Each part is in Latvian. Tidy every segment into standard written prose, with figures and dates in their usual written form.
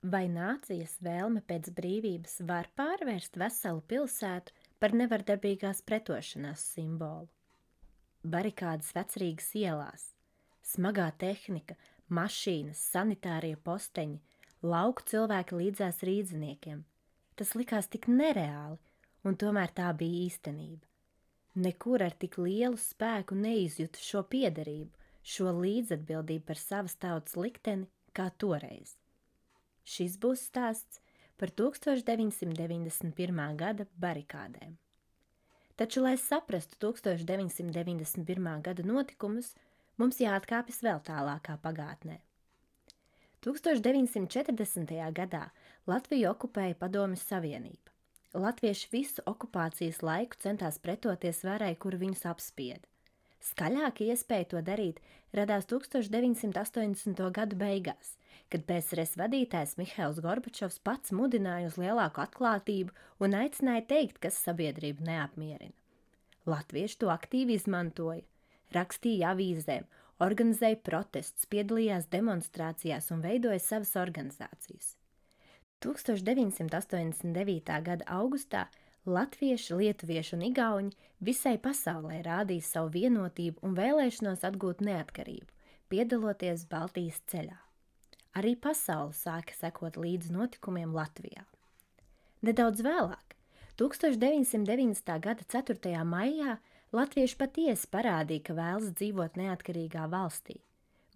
Vai nācijas vēlme pēc brīvības var pārvērst veselu pilsētu par nevardarbīgās pretošanās simbolu? Barikādas Vecrīgas ielās, smagā tehnika, mašīnas, sanitārie posteņi, lauku cilvēki līdzās rīdziniekiem. Tas likās tik nereāli, un tomēr tā bija īstenība. Nekur ar tik lielu spēku neizjutu šo piederību, šo līdzatbildību par savas tautas likteni kā toreiz. Šis būs stāsts par 1991. gada barikādēm. Taču, lai saprastu 1991. gada notikumus, mums jāatkāpjas vēl tālākā pagātnē. 1940. gadā Latviju okupēja Padomju Savienība. Latvieši visu okupācijas laiku centās pretoties varai, kur viņus apspieda. Skaļāka iespēja to darīt radās 1980. gadu beigās, kad PSRS vadītājs Mihails Gorbačovs pats mudināja uz lielāku atklātību un aicināja teikt, kas sabiedrību neapmierina. Latvieši to aktīvi izmantoja, rakstīja avīzēm, organizēja protestus, piedalījās demonstrācijās un veidoja savas organizācijas. 1989. gada augustā latvieši, lietuvieši un igauņi visai pasaulē rādīja savu vienotību un vēlēšanos atgūt neatkarību, piedaloties Baltijas ceļā. Arī pasaule sāka sekot līdzi notikumiem Latvijā. Nedaudz vēlāk, 1990. gada 4. maijā, latvieši patiesi parādīja, ka vēlas dzīvot neatkarīgā valstī.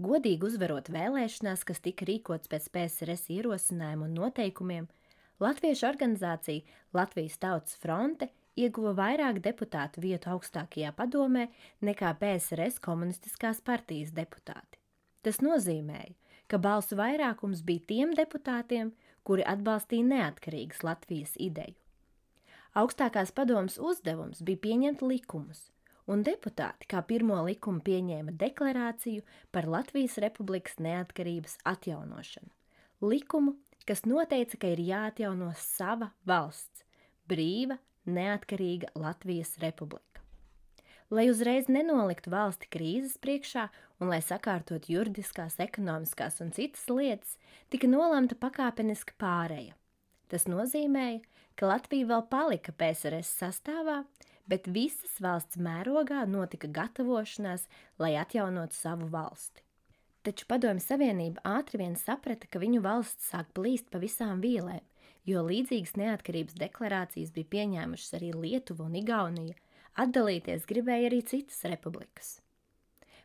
Godīgi uzvarot vēlēšanās, kas tika rīkots pēc PSRS ierosinājumu un noteikumiem, latviešu organizācija Latvijas Tautas fronte ieguva vairāk deputātu vietu augstākajā padomē nekā PSRS komunistiskās partijas deputāti. Tas nozīmēja, ka balsu vairākums bija tiem deputātiem, kuri atbalstīja neatkarīgas Latvijas ideju. Augstākās padomes uzdevums bija pieņemt likumus, un deputāti kā pirmo likumu pieņēma deklarāciju par Latvijas Republikas neatkarības atjaunošanu. Likumu, kas noteica, ka ir jāatjauno sava valsts, brīva, neatkarīga Latvijas Republika. Lai uzreiz nenoliktu valsti krīzes priekšā un lai sakārtot juridiskās, ekonomiskās un citas lietas, tika nolemta pakāpeniska pāreja. Tas nozīmēja, ka Latvija vēl palika PSRS sastāvā, bet visas valsts mērogā notika gatavošanās, lai atjaunotu savu valsti. Taču Padomju Savienība ātri vien saprata, ka viņu valsts sāk plīst pa visām vīlēm, jo līdzīgas neatkarības deklarācijas bija pieņēmušas arī Lietuva un Igaunija, atdalīties gribēja arī citas republikas.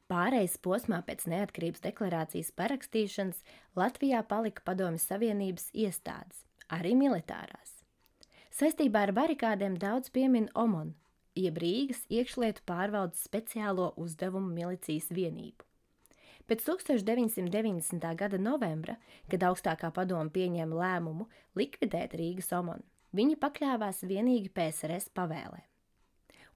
Pārejas posmā pēc neatkarības deklarācijas parakstīšanas Latvijā palika Padomju Savienības iestādes, arī militārās. Saistībā ar barikādēm daudz piemin OMON, jeb Rīgas iekšlietu pārvaldes speciālo uzdevumu milicijas vienību. Pēc 1990. gada novembra, kad augstākā padome pieņēma lēmumu likvidēt Rīgas OMON, viņi pakļāvās vienīgi PSRS pavēlēm.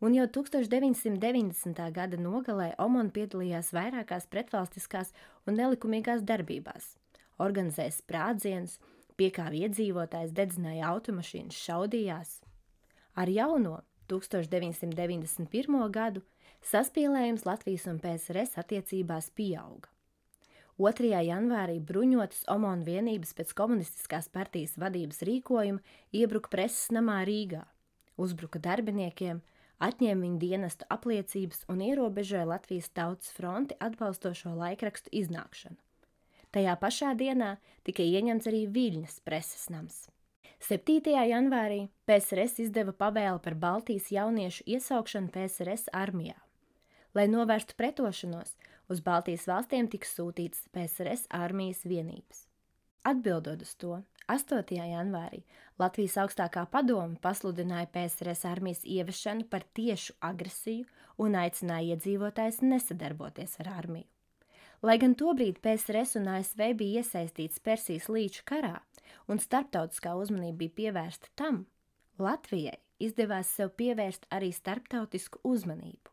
Un jau 1990. gada nogalē OMON piedalījās vairākās pretvalstiskās un nelikumīgās darbībās, organizēja sprādzienus, piekāva iedzīvotājs, dedzināja automašīnas, šaudījās. Ar jauno 1991. gadu saspīlējums Latvijas un PSRS attiecībās pieauga. 2. janvārī bruņotas OMON vienības pēc komunistiskās partijas vadības rīkojuma iebruka preses namā Rīgā, uzbruka darbiniekiem, atņēma viņu dienestu apliecības un ierobežoja Latvijas Tautas fronti atbalstošo laikrakstu iznākšanu. Tajā pašā dienā tika ieņemts arī Viļņas preses nams. 7. janvārī PSRS izdeva pavēli par Baltijas jauniešu iesaukšanu PSRS armijā. Lai novērstu pretošanos, uz Baltijas valstiem tika sūtītas PSRS armijas vienības. Atbildot uz to, 8. janvārī Latvijas augstākā padome pasludināja PSRS armijas ievešanu par tiešu agresiju un aicināja iedzīvotājus nesadarboties ar armiju. Lai gan tobrīd PSRS un ASV bija iesaistīts Persijas līča karā un starptautiskā uzmanība bija pievērsta tam, Latvijai izdevās sev pievērst arī starptautisku uzmanību.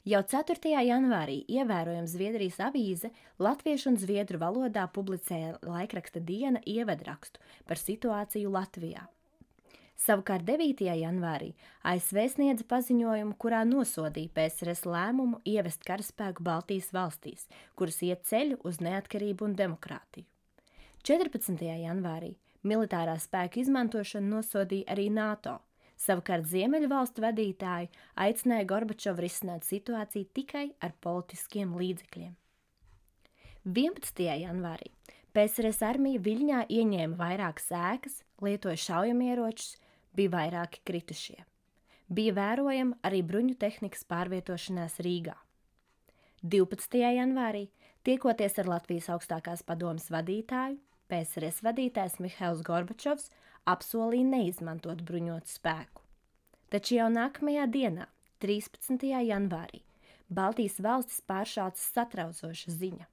Jau 4. janvārī ievērojama Zviedrijas avīze latviešu un zviedru valodā publicēja laikraksta Diena ievedrakstu par situāciju Latvijā. Savukārt 9. janvārī ASV sniedza paziņojumu, kurā nosodīja PSRS lēmumu ievest karaspēku Baltijas valstīs, kuras iet ceļu uz neatkarību un demokrātiju. 14. janvārī militārā spēka izmantošanu nosodīja arī NATO. Savukārt Ziemeļu valstu vadītāji aicināja Gorbačovu risināt situāciju tikai ar politiskiem līdzekļiem. 11. janvārī PSRS armija Viļņā ieņēma vairākas ēkas, lietoja šaujamieročus, bija vairāki kritušie. Bija vērojama arī bruņu tehnikas pārvietošanās Rīgā. 12. janvārī, tiekoties ar Latvijas augstākās padomes vadītāju, PSRS vadītājs Mihails Gorbačovs apsolīja neizmantot bruņotu spēku. Taču jau nākamajā dienā, 13. janvārī, Baltijas valstis pāršāca satraucoša ziņa.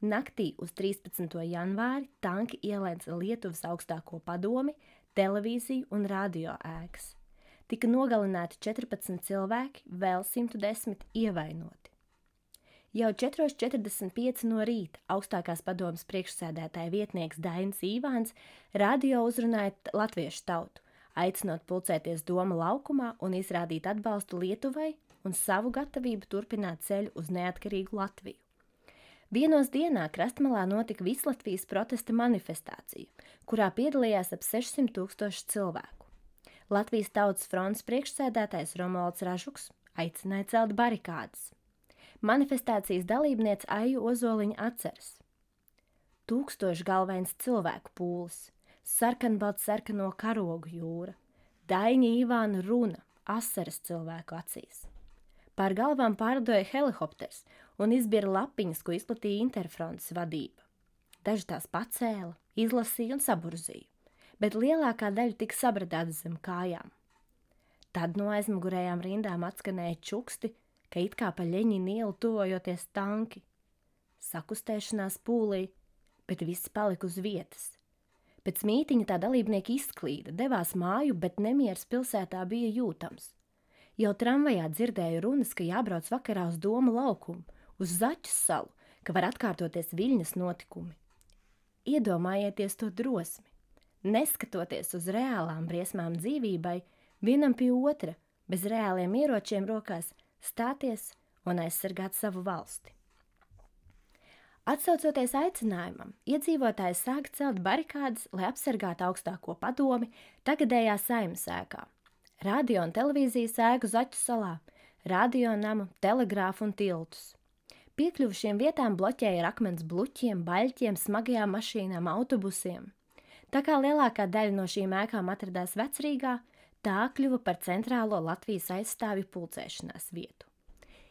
Naktī uz 13. janvāri tanki ielēca Lietuvas augstāko padomi, televīziju un radio ēkas. Tika nogalināti 14 cilvēki, vēl 110 ievainoti. Jau 4:45 no rīta augstākās padomes priekšsēdētāja vietnieks Dainis Īvāns radio uzrunāja latviešu tautu, aicinot pulcēties Doma laukumā un izrādīt atbalstu Lietuvai un savu gatavību turpināt ceļu uz neatkarīgu Latviju. Vienos dienā Krastmalā notika Vislatvijas protesta manifestācija, kurā piedalījās ap 600 000 cilvēku. Latvijas Tautas frontes priekšsēdētājs Romualds Ražuks aicināja celt barikādes. Manifestācijas dalībniece Aiju Ozoliņa atceras. 1000 galvains cilvēku pūlis, sarkanbaltsarkano karogu jūra, Daiņa Īvāna runa, asaras cilvēku acīs. Pār galvām pārdoja helikopters un izbira lapiņas, ko izplatīja Interfrontes vadība. Daži tās pacēla, izlasīja un saburzīja, bet lielākā daļa tika sabradāta zem kājām. Tad no aizmugurējām rindām atskanēja čuksti, ka it kā pa Ļeņina ielu tuvojoties tanki. Sakustēšanās pūlī, bet visi palika uz vietas. Pēc mītiņa tā dalībnieki izklīda, devās māju, bet nemieris pilsētā bija jūtams. Jau tramvajā dzirdēju runas, ka jābrauc vakarā uz Doma laukumu, uz Zaķu salu, ka var atkārtoties Viļņas notikumi. Iedomājieties to drosmi. Neskatoties uz reālām briesmām dzīvībai, vienam pie otra, bez reāliem ieročiem rokās, stāties un aizsargāt savu valsti. Atsaucoties aicinājumam, iedzīvotāji sāka celt barikādes, lai apsargātu augstāko padomi tagadējā Saeimas ēkā, radio un televīzijas ēku Zaķu salā, radio namu, telegrāfu un tiltus. Piekļuvušiem vietām bloķēja ar akmens bluķiem, baļķiem, smagajām mašīnām, autobusiem. Tā kā lielākā daļa no šīm ēkām atradās Vecrīgā, tā kļuva par centrālo Latvijas aizstāvju pulcēšanās vietu.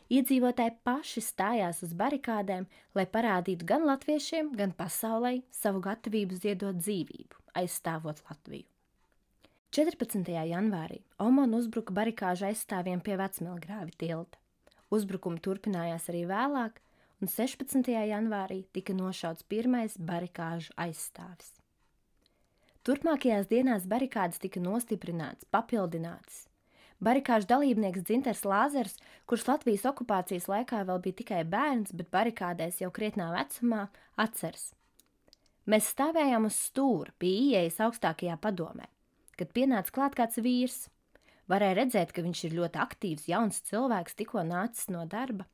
Iedzīvotāji paši stājās uz barikādēm, lai parādītu gan latviešiem, gan pasaulei savu gatavību ziedot dzīvību, aizstāvot Latviju. 14. janvārī OMON uzbruka barikāžu aizstāvjiem pie Vecmilgrāvi tilta. Uzbrukumi turpinājās arī vēlāk, un 16. janvārī tika nošauts pirmais barikāžu aizstāvis. Turpmākajās dienās barikādes tika nostiprinātas, papildinātas. Barikāžu dalībnieks Dzinters Lāzers, kurš Latvijas okupācijas laikā vēl bija tikai bērns, bet barikādēs jau krietnā vecumā, atceras. Mēs stāvējām uz stūra pie ieejas augstākajā padomē, kad pienāca klāt kāds vīrs. Varēja redzēt, ka viņš ir ļoti aktīvs, jauns cilvēks, tikko nācis no darba.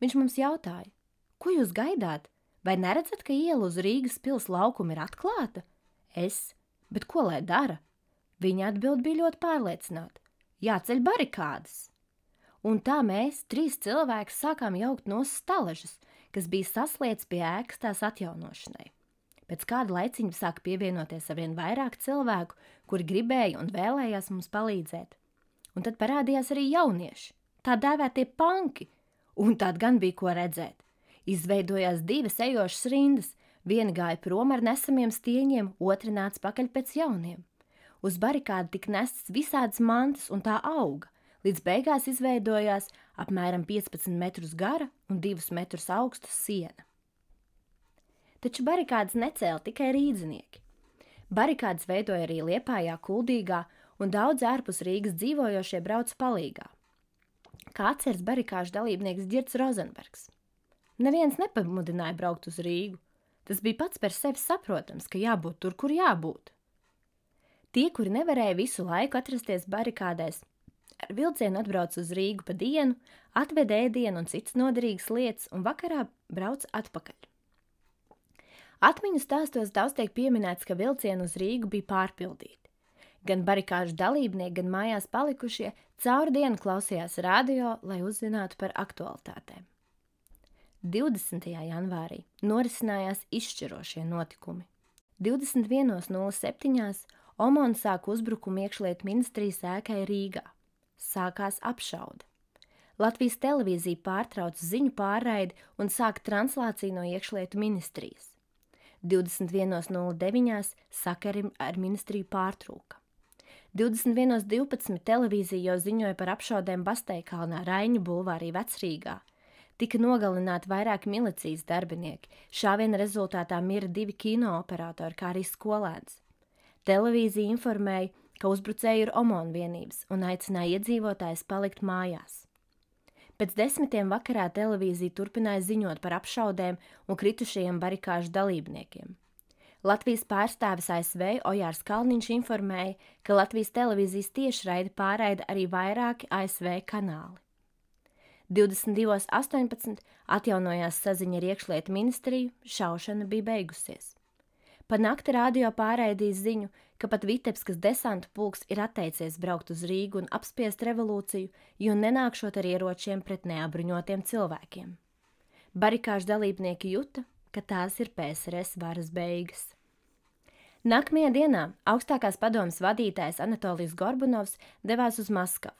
Viņš mums jautāja, ko jūs gaidāt? Vai neredzat, ka iela uz Rīgas pils laukuma ir atklāta? Bet ko lai dara? Viņa atbild bija ļoti pārliecināta. Jāceļ barikādes. Un tā mēs, 3 cilvēki, sākām jaukt no stalažas, kas bija saslēgts pie ēkas tās atjaunošanai. Pēc kāda laiciņa sāka pievienoties arvien vairāk cilvēku, kuri gribēja un vēlējās mums palīdzēt. Un tad parādījās arī jaunieši, tā dēvētie panki, un tad gan bija ko redzēt. Izveidojās 2 ejošas rindas, viena gāja prom ar nesamiem stieņiem, otra nāca pakaļ pēc jauniem. Uz barikādi tika nestas visādas mantas un tā auga, līdz beigās izveidojās apmēram 15 metrus gara un 2 metrus augsta siena. Taču barikādes necēla tikai rīdzinieki. Barikādes veidoja arī Liepājā, Kuldīgā, un daudz ārpus Rīgas dzīvojošie brauca palīgā. Kā atceras barikāžu dalībnieks Ģirds Rozenbergs. Neviens nepamudināja braukt uz Rīgu. Tas bija pats par sevi saprotams, ka jābūt tur, kur jābūt. Tie, kuri nevarēja visu laiku atrasties barikādēs, ar vilcienu atbrauc uz Rīgu pa dienu, atved ēdienu un citas noderīgas lietas un vakarā brauc atpakaļ. Atmiņu stāstos daudz tiek pieminēts, ka vilcieni uz Rīgu bija pārpildīti. Gan barikāžu dalībnieki, gan mājās palikušie cauri dienu klausījās radio, lai uzzinātu par aktualitātēm. 20. janvārī norisinājās izšķirošie notikumi. 21:07 OMON sāka uzbrukumu iekšlietu ministrijas ēkai Rīgā. Sākās apšaude. Latvijas televīzija pārtrauca ziņu pārraidi un sāka translāciju no iekšlietu ministrijas. 21:09 sakari ar ministriju pārtrūka. 21:12 televīzija jau ziņoja par apšaudēm Basteikalnā, Raiņu bulvārī, Vecrīgā. Tika nogalināti vairāki milicijas darbinieki. Šāviena rezultātā mira 2 kinooperatori, kā arī skolēns. Televīzija informēja, ka uzbrucēji ir OMON vienības un aicināja iedzīvotājus palikt mājās. Pēc 10 vakarā televīzija turpināja ziņot par apšaudēm un kritušajiem barikāžu dalībniekiem. Latvijas pārstāvis ASV Ojārs Kalniņš informēja, ka Latvijas televīzijas tiešraidi pārraida arī vairāki ASV kanāli. 22:18 atjaunojās saziņa ar iekšlietu ministriju, šaušana bija beigusies. Pa nakti radio pārraidīja ziņu, ka pat Vitebskas desantu pulks ir atteicies braukt uz Rīgu un apspiest revolūciju, jo nenākšot ar ieročiem pret neapbruņotiem cilvēkiem. Barikāžu dalībnieki juta, ka tās ir PSRS varas beigas. Nākamajā dienā augstākās padomes vadītājs Anatolijs Gorbunovs devās uz Maskavu.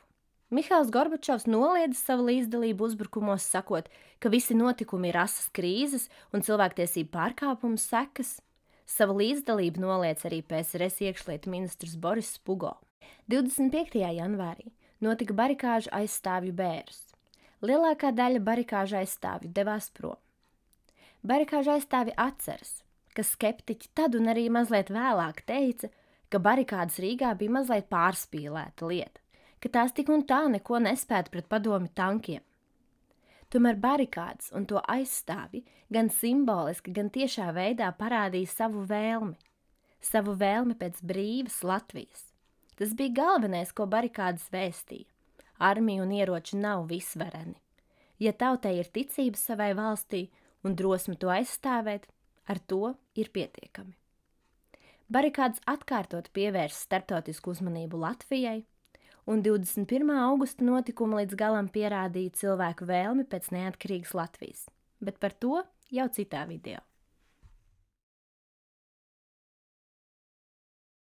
Mihails Gorbačovs noliedza savu līdzdalību uzbrukumos, sakot, ka visi notikumi ir asas krīzes un cilvēktiesību pārkāpumu sekas. Savu līdzdalību noliedz arī PSRS iekšlietu ministrs Boris Pugo. 25. janvārī notika barikāžu aizstāvju bērus. Lielākā daļa barikāžu aizstāvju devās prom. Barikāžu aizstāvji atceras, ka skeptiķi tad un arī mazliet vēlāk teica, ka barikādas Rīgā bija mazliet pārspīlēta lieta, ka tās tik un tā neko nespētu pret padomju tankiem. Tomēr barikādas un to aizstāvji gan simboliski, gan tiešā veidā parādīja savu vēlmi pēc brīvas Latvijas. Tas bija galvenais, ko barikādas vēstīja. Armija un ieroči nav visvareni. Ja tautai ir ticība savai valstī un drosme to aizstāvēt, ar to ir pietiekami. Barikādas atkārtot pievērsa starptautisku uzmanību Latvijai, un 21. augusta notikumi līdz galam pierādīja cilvēku vēlmi pēc neatkarīgas Latvijas, bet par to jau citā video.